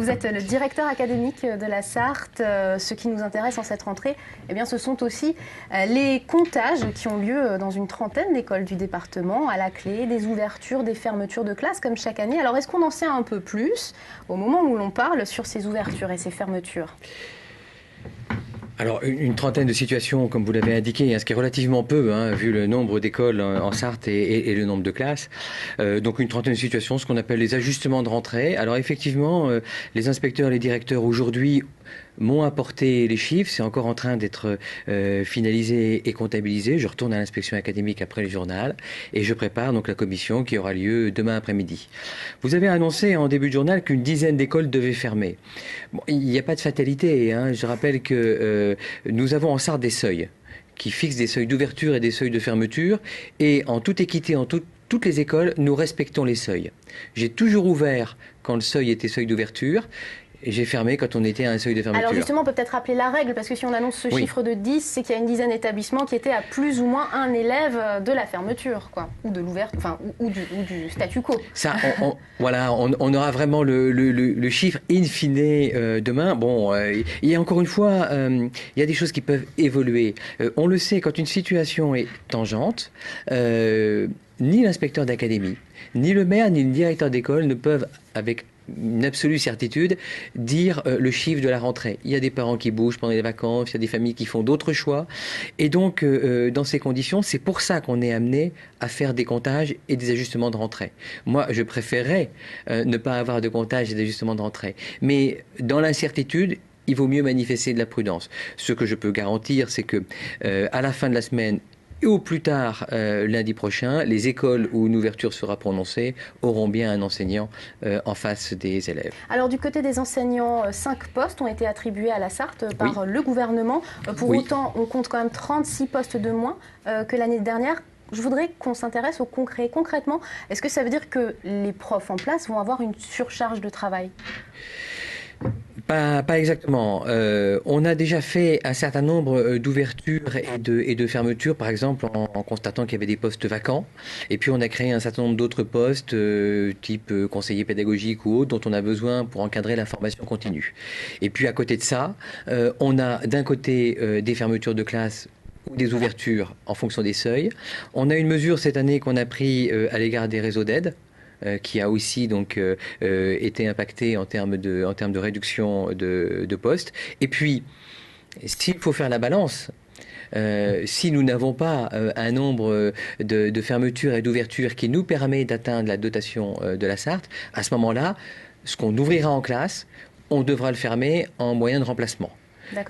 Vous êtes le directeur académique de la Sarthe. Ce qui nous intéresse en cette rentrée, eh bien, ce sont aussi les comptages qui ont lieu dans une trentaine d'écoles du département, à la clé, des ouvertures, des fermetures de classes comme chaque année. Alors, est-ce qu'on en sait un peu plus au moment où l'on parle sur ces ouvertures et ces fermetures ? Alors, une trentaine de situations, comme vous l'avez indiqué, ce qui est relativement peu, vu le nombre d'écoles en Sarthe et le nombre de classes. Donc, une trentaine de situations, ce qu'on appelle les ajustements de rentrée. Alors, effectivement, les inspecteurs, les directeurs, aujourd'hui, m'ont apporté les chiffres. C'est encore en train d'être finalisé et comptabilisé. Je retourne à l'inspection académique après le journal et je prépare donc la commission qui aura lieu demain après-midi. Vous avez annoncé en début de journal qu'une dizaine d'écoles devaient fermer. Bon, il n'y a pas de fatalité. Je rappelle que nous avons en Sarthe des seuils qui fixent des seuils d'ouverture et des seuils de fermeture. Et en toute équité, toutes les écoles, nous respectons les seuils. J'ai toujours ouvert quand le seuil était seuil d'ouverture. Et j'ai fermé quand on était à un seuil de fermeture. Alors justement, on peut peut-être rappeler la règle, parce que si on annonce ce chiffre de 10, c'est qu'il y a une dizaine d'établissements qui étaient à plus ou moins un élève de la fermeture, quoi, ou de l'ouverture, enfin, ou du statu quo. Ça, on aura vraiment le chiffre in fine demain. Bon, il y a encore une fois, il y a des choses qui peuvent évoluer. On le sait, quand une situation est tangente, ni l'inspecteur d'académie, ni le maire, ni le directeur d'école ne peuvent, avec une absolue certitude, dire le chiffre de la rentrée. Il y a des parents qui bougent pendant les vacances, il y a des familles qui font d'autres choix. Et donc, dans ces conditions, c'est pour ça qu'on est amené à faire des comptages et des ajustements de rentrée. Moi, je préférerais ne pas avoir de comptages et d'ajustements de rentrée. Mais dans l'incertitude, il vaut mieux manifester de la prudence. Ce que je peux garantir, c'est que à la fin de la semaine, et au plus tard, lundi prochain, les écoles où une ouverture sera prononcée auront bien un enseignant en face des élèves. Alors du côté des enseignants, 5 postes ont été attribués à la Sarthe par le gouvernement. Pour autant, on compte quand même 36 postes de moins que l'année dernière. Je voudrais qu'on s'intéresse au concret. Concrètement, est-ce que ça veut dire que les profs en place vont avoir une surcharge de travail ? Pas exactement. On a déjà fait un certain nombre d'ouvertures et de fermetures, par exemple en constatant qu'il y avait des postes vacants. Et puis on a créé un certain nombre d'autres postes, type conseiller pédagogique ou autre, dont on a besoin pour encadrer la formation continue. Et puis à côté de ça, on a d'un côté des fermetures de classes ou des ouvertures en fonction des seuils. On a une mesure cette année qu'on a prise à l'égard des réseaux d'aide, qui a aussi donc été impacté en termes de réduction de postes. Et puis, s'il faut faire la balance, si nous n'avons pas un nombre de fermetures et d'ouvertures qui nous permet d'atteindre la dotation de la Sarthe, à ce moment-là, ce qu'on ouvrira en classe, on devra le fermer en moyen de remplacement.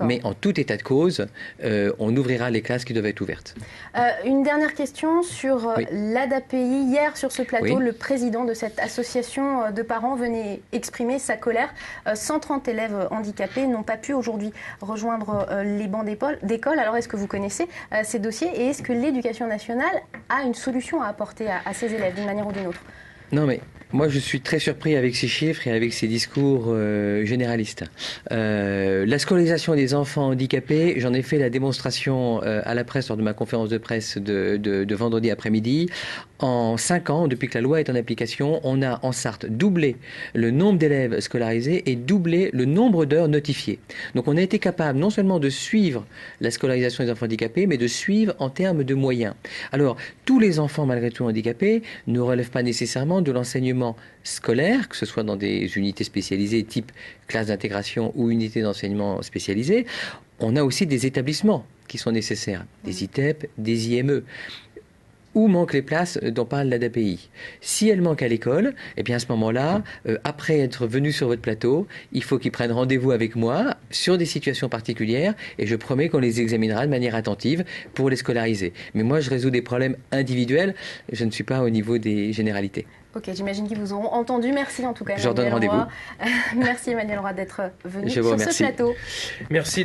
Mais en tout état de cause, on ouvrira les classes qui doivent être ouvertes. Une dernière question sur l'ADAPI. Hier, sur ce plateau, le président de cette association de parents venait exprimer sa colère. 130 élèves handicapés n'ont pas pu aujourd'hui rejoindre les bancs d'école. Alors, est-ce que vous connaissez ces dossiers et est-ce que l'Éducation nationale a une solution à apporter à ces élèves d'une manière ou d'une autre ? Non, mais moi, je suis très surpris avec ces chiffres et avec ces discours généralistes. La scolarisation des enfants handicapés, j'en ai fait la démonstration à la presse lors de ma conférence de presse de vendredi après-midi. En 5 ans, depuis que la loi est en application, on a en Sarthe doublé le nombre d'élèves scolarisés et doublé le nombre d'heures notifiées. Donc on a été capable non seulement de suivre la scolarisation des enfants handicapés, mais de suivre en termes de moyens. Alors, tous les enfants malgré tout handicapés ne relèvent pas nécessairement de l'enseignement scolaire, que ce soit dans des unités spécialisées type classe d'intégration ou unité d'enseignement spécialisée. On a aussi des établissements qui sont nécessaires, des ITEP, des IME. Où manquent les places dont parle l'ADAPI? Si elles manquent à l'école, eh bien à ce moment-là, après être venu sur votre plateau, il faut qu'ils prennent rendez-vous avec moi sur des situations particulières et je promets qu'on les examinera de manière attentive pour les scolariser. Mais moi, je résous des problèmes individuels, je ne suis pas au niveau des généralités. Ok, j'imagine qu'ils vous auront entendu. Merci en tout cas. Je leur donne rendez-vous. Merci Emmanuel Roy d'être venu sur ce plateau. Merci.